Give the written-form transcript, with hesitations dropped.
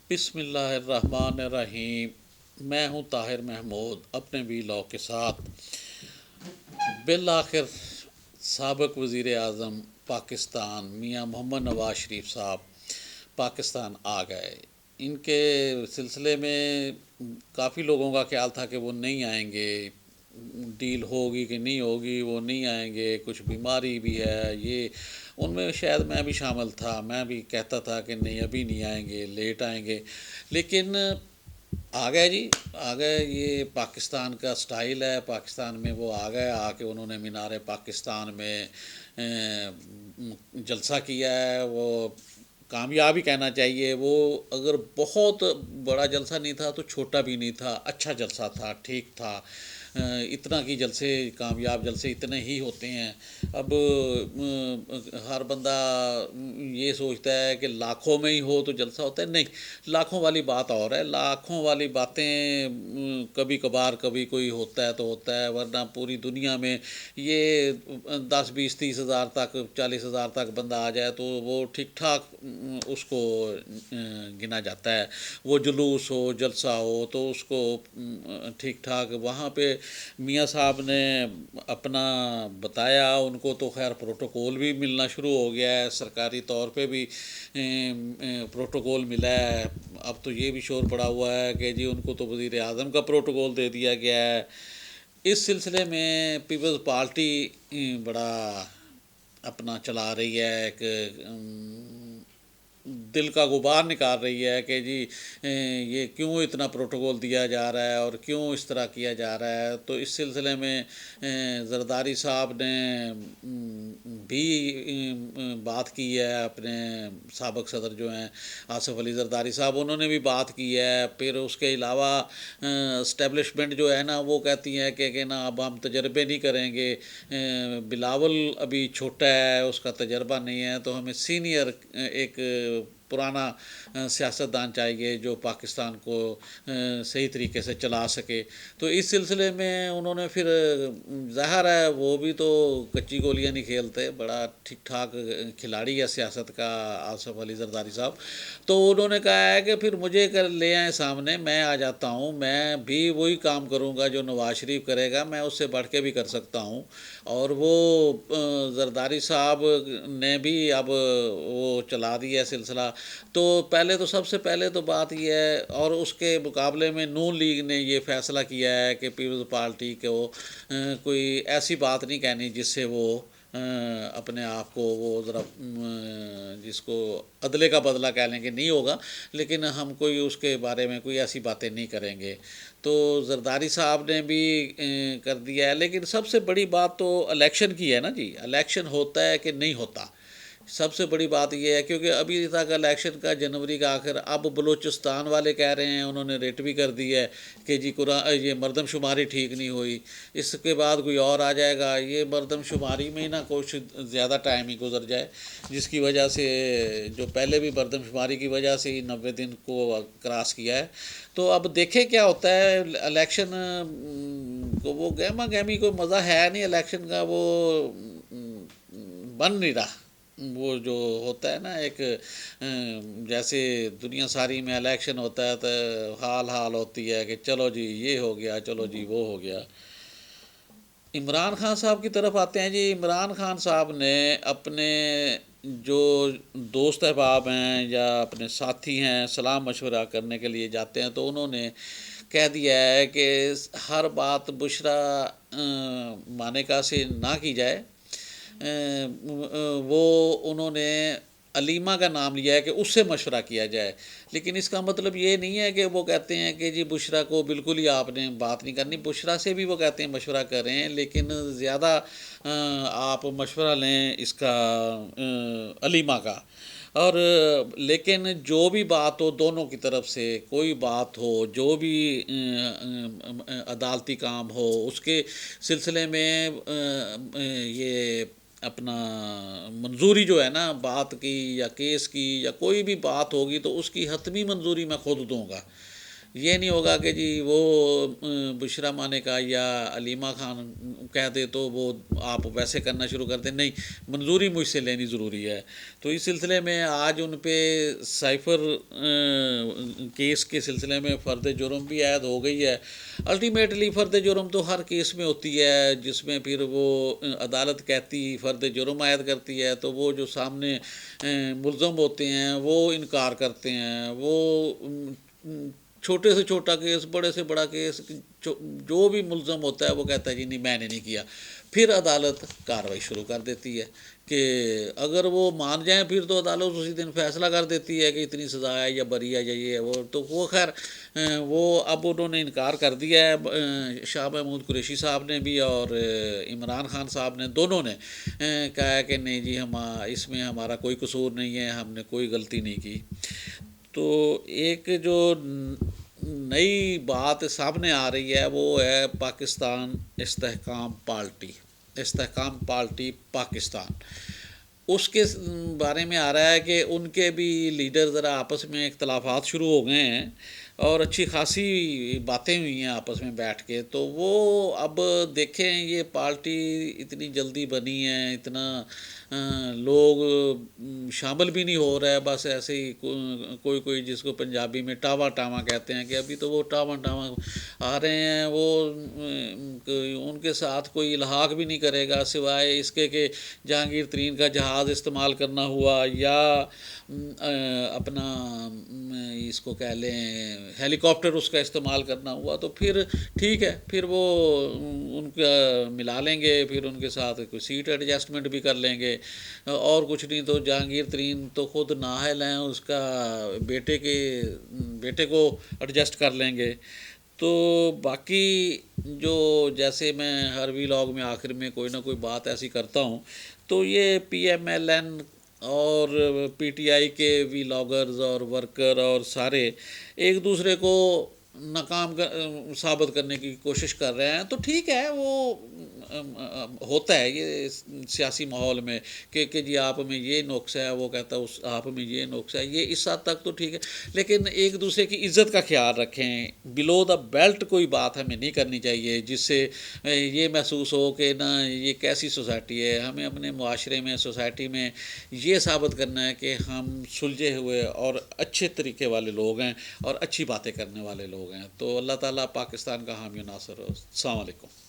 بسم اللہ الرحمن الرحیم۔ میں ہوں طاہر محمود اپنے وی لاگ کے ساتھ۔ بالآخر سابق وزیر اعظم پاکستان میاں محمد نواز شریف صاحب پاکستان آ گئے۔ ان کے سلسلے میں کافی لوگوں کا خیال تھا کہ وہ نہیں آئیں گے، ڈیل ہوگی کہ نہیں ہوگی، وہ نہیں آئیں گے، کچھ بیماری بھی ہے یہ ان میں شاید میں بھی شامل تھا۔ میں بھی کہتا تھا کہ نہیں ابھی نہیں آئیں گے، لیٹ آئیں گے، لیکن آ گئے جی، آ گئے۔ یہ پاکستان کا سٹائل ہے، پاکستان میں وہ آ گئے، آ کے انہوں نے مینار پاکستان میں جلسہ کیا ہے۔ وہ کامیابی کہنا چاہیے، وہ اگر بہت بڑا جلسہ نہیں تھا تو چھوٹا بھی نہیں تھا، اچھا جلسہ تھا، ٹھیک تھا۔ اتنا کی جلسے، کامیاب جلسے اتنے ہی ہوتے ہیں۔ اب ہر بندہ یہ سوچتا ہے کہ لاکھوں میں ہی ہو تو جلسہ ہوتا ہے، نہیں، لاکھوں والی بات اور ہے۔ لاکھوں والی باتیں کبھی کبھار کبھی کوئی ہوتا ہے تو ہوتا ہے، ورنہ پوری دنیا میں یہ 10 20 30 ہزار تک، 40 ہزار تک بندہ آ جائے تو وہ ٹھیک ٹھاک اس کو گنا جاتا ہے۔ وہ جلوس ہو، جلسہ ہو تو اس کو ٹھیک ٹھاک۔ وہاں پہ میاں صاحب نے اپنا بتایا، ان کو تو خیر پروٹوکول بھی ملنا شروع ہو گیا ہے، سرکاری طور پہ بھی پروٹوکول ملا ہے۔ اب تو یہ بھی شور پڑا ہوا ہے کہ جی ان کو تو وزیر اعظم کا پروٹوکول دے دیا گیا ہے۔ اس سلسلے میں پیپلز پارٹی بڑا اپنا چلا رہی ہے، ایک دل کا غبار نکال رہی ہے کہ جی یہ کیوں اتنا پروٹوکول دیا جا رہا ہے اور کیوں اس طرح کیا جا رہا ہے۔ تو اس سلسلے میں زرداری صاحب نے بھی بات کی ہے، اپنے سابق صدر جو ہیں آصف علی زرداری صاحب، انہوں نے بھی بات کی ہے۔ پھر اس کے علاوہ اسٹیبلشمنٹ جو ہے نا وہ کہتی ہے کہ نا اب ہم تجربے نہیں کریں گے، بلاول ابھی چھوٹا ہے، اس کا تجربہ نہیں ہے، تو ہمیں سینئر ایک پرانا سیاستدان چاہیے جو پاکستان کو صحیح طریقے سے چلا سکے۔ تو اس سلسلے میں انہوں نے پھر ظاہر ہے وہ بھی تو کچی گولیاں نہیں کھیلتے، بڑا ٹھیک ٹھاک کھلاڑی ہے سیاست کا آصف علی زرداری صاحب۔ تو انہوں نے کہا ہے کہ پھر مجھے لے آئیں سامنے، میں آ جاتا ہوں، میں بھی وہی کام کروں گا جو نواز شریف کرے گا، میں اس سے بڑھ کے بھی کر سکتا ہوں۔ اور وہ زرداری صاحب نے بھی اب وہ چلا دیا سلسلہ۔ تو پہلے تو سب سے پہلے تو بات یہ ہے، اور اس کے مقابلے میں نون لیگ نے یہ فیصلہ کیا ہے کہ پیپلز پارٹی کو کوئی ایسی بات نہیں کہنی جس سے وہ اپنے آپ کو وہ ذرا جس کو عدلے کا بدلہ کہہ لیں گے نہیں ہوگا، لیکن ہم کوئی اس کے بارے میں کوئی ایسی باتیں نہیں کریں گے۔ تو زرداری صاحب نے بھی کر دیا ہے۔ لیکن سب سے بڑی بات تو الیکشن کی ہے نا جی، الیکشن ہوتا ہے کہ نہیں ہوتا، سب سے بڑی بات یہ ہے، کیونکہ ابھی تک الیکشن کا جنوری کا آخر، اب بلوچستان والے کہہ رہے ہیں، انہوں نے ریٹ بھی کر دی ہے کہ جی یہ مردم شماری ٹھیک نہیں ہوئی، اس کے بعد کوئی اور آ جائے گا۔ یہ مردم شماری میں نہ کچھ زیادہ ٹائم ہی گزر جائے، جس کی وجہ سے جو پہلے بھی مردم شماری کی وجہ سے ہی 90 دن کو کراس کیا ہے۔ تو اب دیکھیں کیا ہوتا ہے۔ الیکشن کو وہ گہما گہمی کوئی مزہ ہے نہیں الیکشن کا، وہ بن نہیں رہا۔ وہ جو ہوتا ہے نا ایک جیسے دنیا ساری میں الیکشن ہوتا ہے تو حال ہوتی ہے کہ چلو جی یہ ہو گیا، چلو جی وہ ہو گیا۔ عمران خان صاحب کی طرف آتے ہیں جی۔ عمران خان صاحب نے اپنے جو دوست احباب ہیں یا اپنے ساتھی ہیں، صلاح مشورہ کرنے کے لیے جاتے ہیں، تو انہوں نے کہہ دیا ہے کہ ہر بات بشرا مانیکا سے نہ کی جائے۔ وہ انہوں نے علیمہ کا نام لیا ہے کہ اس سے مشورہ کیا جائے، لیکن اس کا مطلب یہ نہیں ہے کہ وہ کہتے ہیں کہ جی بشرا کو بالکل ہی آپ نے بات نہیں کرنی۔ بشرا سے بھی وہ کہتے ہیں مشورہ کریں، لیکن زیادہ آپ مشورہ لیں اس کا علیمہ کا۔ اور لیکن جو بھی بات ہو دونوں کی طرف سے، کوئی بات ہو، جو بھی عدالتی کام ہو، اس کے سلسلے میں یہ اپنا منظوری جو ہے نا بات کی یا کیس کی یا کوئی بھی بات ہوگی تو اس کی حتمی منظوری میں خود دوں گا۔ یہ نہیں ہوگا کہ جی وہ بشرا مانے کا یا علیمہ خان کہہ دے تو وہ آپ ویسے کرنا شروع کر دیں، نہیں، منظوری مجھ سے لینی ضروری ہے۔ تو اس سلسلے میں آج ان پہ سائفر کیس کے سلسلے میں فرد جرم بھی عائد ہو گئی ہے۔ الٹیمیٹلی فرد جرم تو ہر کیس میں ہوتی ہے جس میں پھر وہ عدالت کہتی فرد جرم عائد کرتی ہے، تو وہ جو سامنے ملزم ہوتے ہیں وہ انکار کرتے ہیں، وہ چھوٹے سے چھوٹا کیس، بڑے سے بڑا کیس، جو بھی ملزم ہوتا ہے وہ کہتا ہے جی نہیں میں نے نہیں کیا، پھر عدالت کارروائی شروع کر دیتی ہے کہ اگر وہ مان جائیں پھر تو عدالت اسی دن فیصلہ کر دیتی ہے کہ اتنی سزا ہے یا بری ہے یا یہ ہے وہ، تو وہ خیر وہ اب انہوں نے انکار کر دیا ہے، شاہ محمود قریشی صاحب نے بھی اور عمران خان صاحب نے، دونوں نے کہا ہے کہ نہیں جی اس میں ہمارا کوئی قصور نہیں ہے، ہم نے کوئی غلطی نہیں کی۔ تو ایک جو نئی بات سامنے آ رہی ہے وہ ہے پاکستان استحکام پارٹی پاکستان، اس کے بارے میں آ رہا ہے کہ ان کے بھی لیڈر ذرا آپس میں اختلافات شروع ہو گئے ہیں اور اچھی خاصی باتیں ہوئی ہیں آپس میں بیٹھ کے، تو وہ اب دیکھیں یہ پارٹی اتنی جلدی بنی ہے، اتنا لوگ شامل بھی نہیں ہو رہا ہے، بس ایسے ہی کوئی جس کو پنجابی میں ٹاوا ٹاوا کہتے ہیں کہ ابھی تو وہ ٹاوا ٹاوا آ رہے ہیں، وہ ان کے ساتھ کوئی الحاق بھی نہیں کرے گا سوائے اس کے کہ جہانگیر ترین کا جہاز استعمال کرنا ہوا یا اپنا اس کو کہہ لیں ہیلی کاپٹر اس کا استعمال کرنا ہوا، تو پھر ٹھیک ہے، پھر وہ ان کا ملا لیں گے، پھر ان کے ساتھ کوئی سیٹ ایڈجسٹمنٹ بھی کر لیں گے، اور کچھ نہیں تو جہانگیر ترین تو خود نااہل ہیں، اس کا بیٹے کو ایڈجسٹ کر لیں گے۔ تو باقی جو جیسے میں ہر ویلاگ میں آخر میں کوئی نہ کوئی بات ایسی کرتا ہوں، تو یہ پی ایم ایل این اور پی ٹی آئی کے ویلاگرز اور ورکر اور سارے ایک دوسرے کو ناکام ثابت کرنے کی کوشش کر رہے ہیں، تو ٹھیک ہے، وہ ہوتا ہے یہ سیاسی ماحول میں کہ جی آپ میں یہ نقص ہے، وہ کہتا ہے آپ میں یہ نقص ہے، یہ اس حد تک تو ٹھیک ہے، لیکن ایک دوسرے کی عزت کا خیال رکھیں، بلو دا بیلٹ کوئی بات ہمیں نہیں کرنی چاہیے جس سے یہ محسوس ہو کہ نا یہ کیسی سوسائٹی ہے۔ ہمیں اپنے معاشرے میں، سوسائٹی میں یہ ثابت کرنا ہے کہ ہم سلجھے ہوئے اور اچھے طریقے والے لوگ ہیں اور اچھی باتیں کرنے والے لوگ ہیں۔ تو اللہ تعالیٰ پاکستان کا حامی و ناصر ہو۔ السلام علیکم۔